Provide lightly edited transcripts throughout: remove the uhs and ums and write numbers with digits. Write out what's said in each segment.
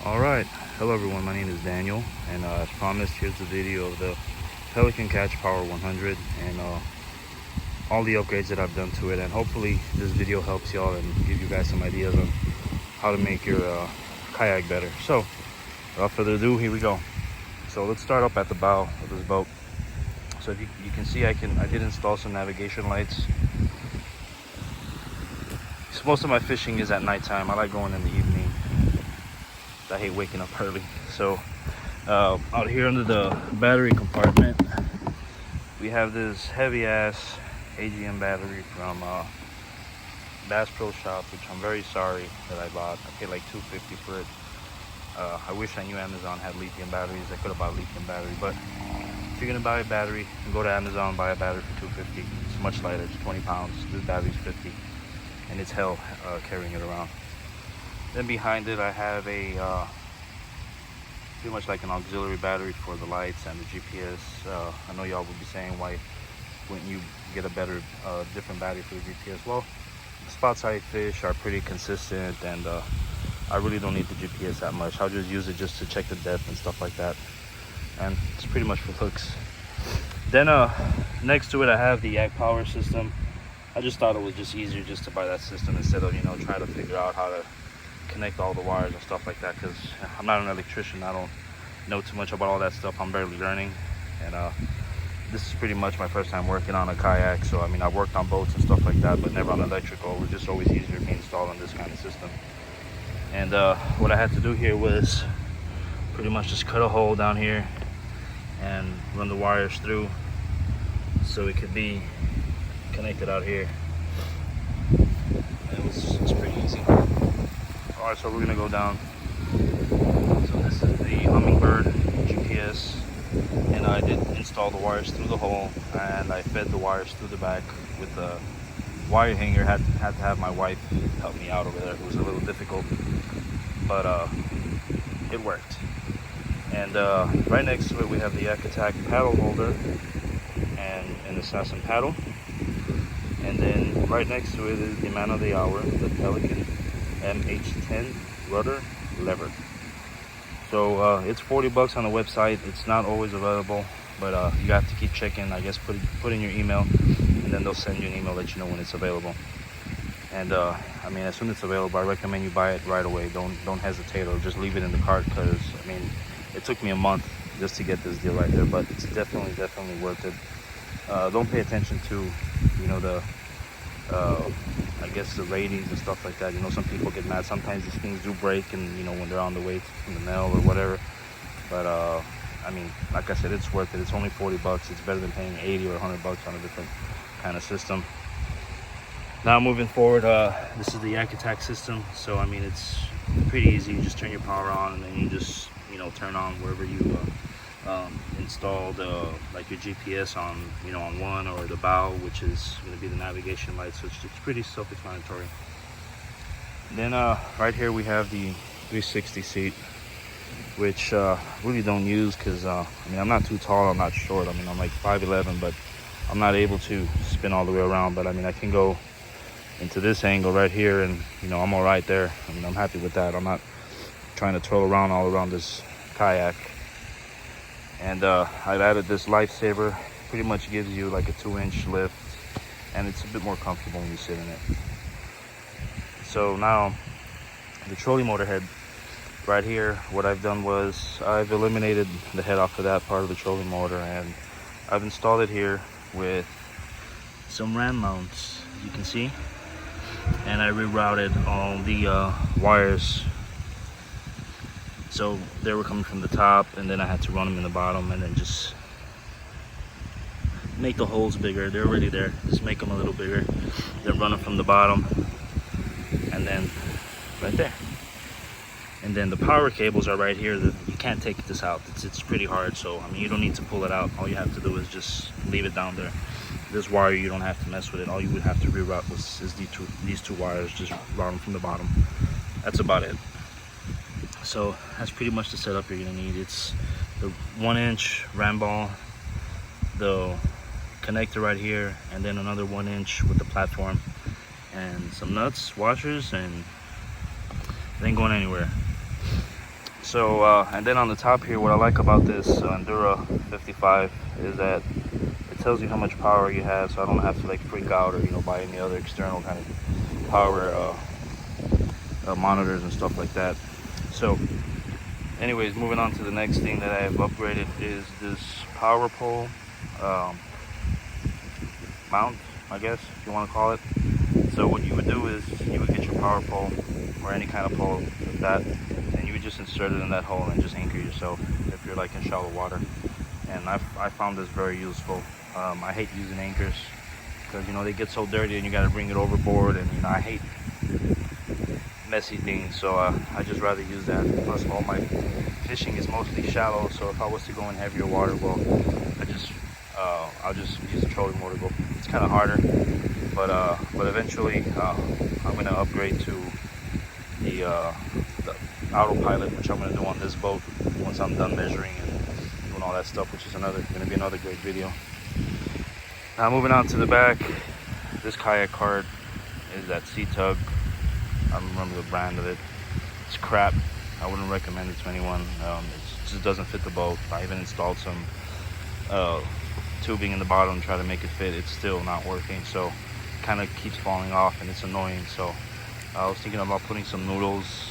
All right, hello everyone, my name is Daniel, and as promised, here's the video of the Pelican Catch Power 100 and all the upgrades that I've done to it, and hopefully this video helps y'all and give you guys some ideas on how to make your kayak better. So without further ado, here we go. So let's start up at the bow of this boat. So if you can see, I did install some navigation lights. So most of my fishing is at nighttime. I like going in the evening. I hate waking up early. So out here under the battery compartment, we have this heavy ass AGM battery from Bass Pro Shop, which I'm very sorry that I bought. I paid like $250 for it. I wish I knew Amazon had lithium batteries. I could have bought lithium battery, but if you're gonna buy a battery, you can go to Amazon, buy a battery for $250. It's much lighter, it's 20 pounds. This battery's 50, and it's hell carrying it around. Then behind it, I have a pretty much like an auxiliary battery for the lights and the GPS. I know y'all will be saying, why wouldn't you get a better, different battery for the GPS? Well, the spots I fish are pretty consistent, and I really don't need the GPS that much. I'll just use it just to check the depth and stuff like that, and it's pretty much for hooks. Then next to it, I have the yak power system. I just thought it was just easier just to buy that system instead of, trying to figure out how to connect all the wires and stuff like that, because I'm not an electrician. I don't know too much about all that stuff. I'm barely learning, and this is pretty much my first time working on a kayak. So I mean, I've worked on boats and stuff like that, but never on electrical. It was just always easier me installing this kind of system. And what I had to do here was pretty much just cut a hole down here and run the wires through so it could be connected out here. It's pretty easy. All right, so we're gonna go down. So this is the Hummingbird GPS, and I did install the wires through the hole, and I fed the wires through the back with the wire hanger. Had to have my wife help me out over there. It was a little difficult, but it worked. And right next to it, we have the Yak Attack paddle holder and an assassin paddle. And then right next to it is the man of the hour, the Pelican MH10 rudder lever. So it's $40 on the website. It's not always available, but you have to keep checking. I guess put in your email, and then they'll send you an email, let you know when it's available. And I mean, as soon as it's available, I recommend you buy it right away. Don't hesitate, or just leave it in the cart, because I mean, it took me a month just to get this deal right there, but it's definitely worth it. Don't pay attention to the I guess the ratings and stuff like that. Some people get mad. Sometimes these things do break, and when they're on the way from the mail or whatever. But I mean, like I said, it's worth it. It's only $40. It's better than paying 80 or $100 on a different kind of system. Now moving forward, this is the Yak Attack system. So I mean, it's pretty easy. You just turn your power on, and then you just turn on wherever you installed like your GPS on on one, or the bow, which is going to be the navigation light. So it's pretty self-explanatory. Then right here we have the 360 seat, which really don't use, because I mean, I'm not too tall, I'm not short. I mean, I'm like 5'11", but I'm not able to spin all the way around. But I mean, I can go into this angle right here, and I'm all right there. I mean, I'm happy with that. I'm not trying to twirl around all around this kayak. And I've added this lifesaver. Pretty much gives you like a 2-inch lift, and it's a bit more comfortable when you sit in it. So now the trolling motor head right here, what I've done was I've eliminated the head off of that part of the trolling motor, and I've installed it here with some ram mounts, as you can see. And I rerouted all the wires. So they were coming from the top, and then I had to run them in the bottom, and then just make the holes bigger. They're already there, just make them a little bigger. Then run them from the bottom, and then right there. And then the power cables are right here. You can't take this out. It's pretty hard. So I mean, you don't need to pull it out. All you have to do is just leave it down there. This wire, you don't have to mess with it. All you would have to reroute is these two wires. Just route them from the bottom. That's about it. So that's pretty much the setup you're gonna need. It's the 1-inch ram ball, the connector right here, and then another 1-inch with the platform, and some nuts, washers, and it ain't going anywhere. So and then on the top here, what I like about this Endura 55 is that it tells you how much power you have, so I don't have to like freak out or buy any other external kind of power monitors and stuff like that. So anyways, moving on to the next thing that I have upgraded is this power pole mount, I guess if you want to call it. So what you would do is you would get your power pole or any kind of pole like that, and you would just insert it in that hole and just anchor yourself if you're like in shallow water. And I found this very useful. I hate using anchors because they get so dirty and you got to bring it overboard, and I hate messy things, so I just rather use that. Plus all my fishing is mostly shallow, so if I was to go in heavier water, well, I'll just use the trolling motor. It's kind of harder, but eventually I'm going to upgrade to the autopilot, which I'm going to do on this boat once I'm done measuring and doing all that stuff, which is going to be another great video. Now moving on to the back, this kayak cart is that Sea Tug. I don't remember the brand of it. It's crap. I wouldn't recommend it to anyone. It just doesn't fit the boat. I even installed some tubing in the bottom to try to make it fit. It's still not working, so it kind of keeps falling off and it's annoying. So I was thinking about putting some noodles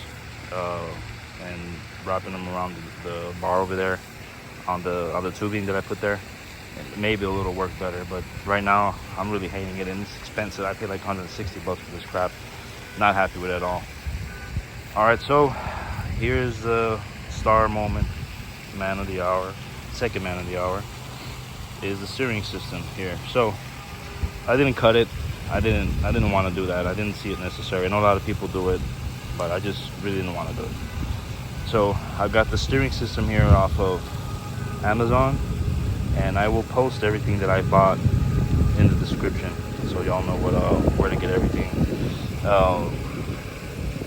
and wrapping them around the bar over there on the tubing that I put there. And maybe a little work better, but right now I'm really hating it, and it's expensive. I paid like 160 bucks for this crap. Not happy with it at all. Alright, so here's the star moment, man of the hour. Second man of the hour is the steering system here. So I didn't cut it. I didn't want to do that. I didn't see it necessary. I know a lot of people do it, but I just really didn't want to do it. So I've got the steering system here off of Amazon, and I will post everything that I bought in the description, so y'all know where to get everything.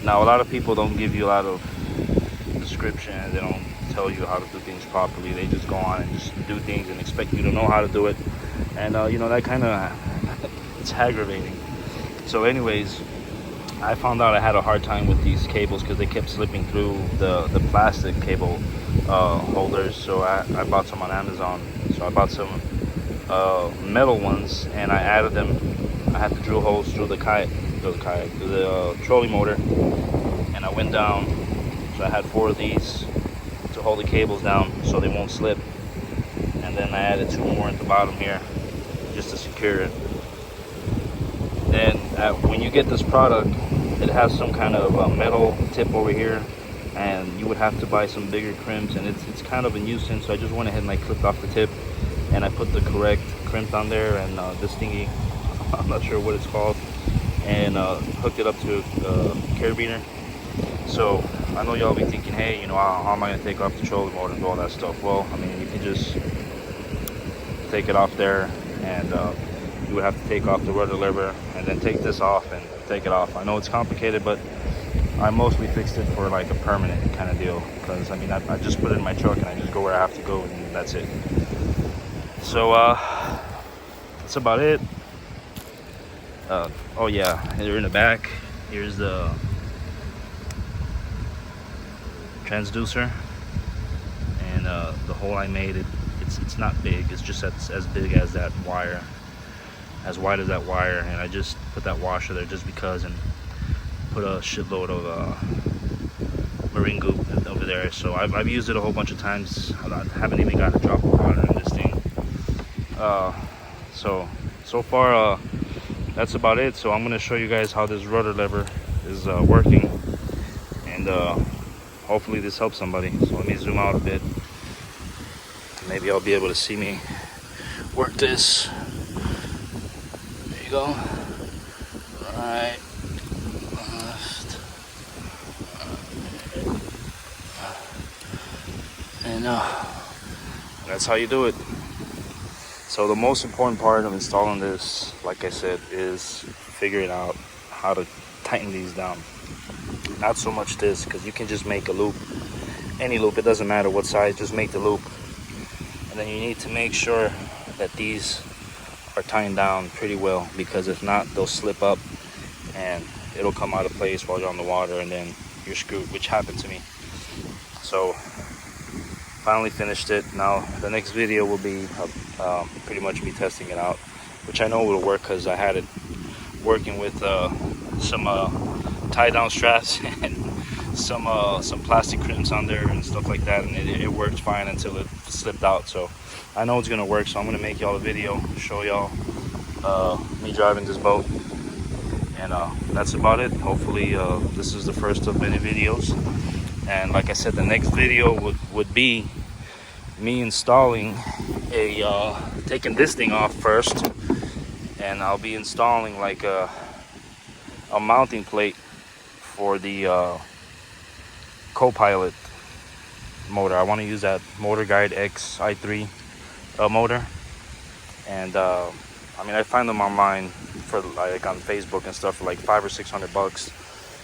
Now a lot of people don't give you a lot of description. They don't tell you how to do things properly. They just go on and just do things and expect you to know how to do it, and that kind of it's aggravating. So anyways, I found out I had a hard time with these cables because they kept slipping through the plastic cable holders. So I bought some on Amazon. So I bought some metal ones, and I added them. I had to drill holes through the trolling motor, and I went down. So I had 4 of these to hold the cables down so they won't slip, and then I added 2 more at the bottom here just to secure it. And when you get this product, it has some kind of metal tip over here, and you would have to buy some bigger crimps, and it's kind of a nuisance. So I just went ahead and I clipped off the tip, and I put the correct crimp on there, and this thingy, I'm not sure what it's called, and hooked it up to a carabiner. So I know y'all be thinking, hey, how am I gonna take off the trolling motor and do all that stuff? Well, I mean, you can just take it off there, and you would have to take off the rudder lever and then take this off and take it off. I know it's complicated, but I mostly fixed it for like a permanent kind of deal, because I mean, I just put it in my truck and I just go where I have to go, and that's it. So that's about it. Oh yeah, here in the back, here's the transducer, and the hole I made, it's not big. It's just as big as that wire, as wide as that wire, and I just put that washer there just because, and put a shitload of marine goop over there. So I've used it a whole bunch of times. I haven't even got a drop of water in this thing. So far that's about it. So I'm going to show you guys how this rudder lever is working, and hopefully this helps somebody. So let me zoom out a bit. Maybe I'll be able to see me work this. There you go. Right, left, and that's how you do it. So the most important part of installing this, like I said, is figuring out how to tighten these down. Not so much this, because you can just make a loop, any loop, it doesn't matter what size, just make the loop. And then you need to make sure that these are tightened down pretty well, because if not, they'll slip up and it'll come out of place while you're on the water, and then you're screwed, which happened to me. So finally finished it. Now the next video will be pretty much me testing it out, which I know will work because I had it working with some tie down straps and some plastic crimps on there and stuff like that, and it worked fine until it slipped out. So I know it's gonna work, so I'm gonna make y'all a video, show y'all me driving this boat, and that's about it. Hopefully this is the first of many videos, and like I said, the next video would be me installing taking this thing off first, and I'll be installing like a mounting plate for the co-pilot motor. I want to use that Motor Guide X i3 motor, and I mean, I find them online for like on Facebook and stuff for like $500 or $600.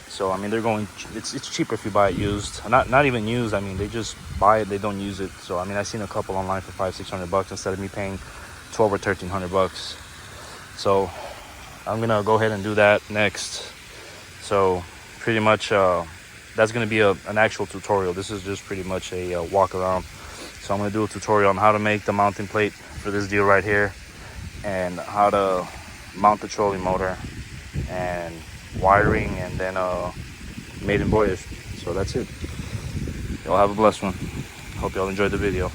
So I mean, they're going. It's cheaper if you buy it used. Not even used. I mean, they just buy it. They don't use it. So I mean, I've seen a couple online for $500-600 instead of me paying $1,200 or $1,300. So I'm gonna go ahead and do that next. So pretty much that's gonna be an actual tutorial. This is just pretty much a walk around. So I'm gonna do a tutorial on how to make the mounting plate for this deal right here, and how to mount the trolling motor, and wiring, and then maiden voyage. So that's it. Y'all have a blessed one. Hope y'all enjoyed the video.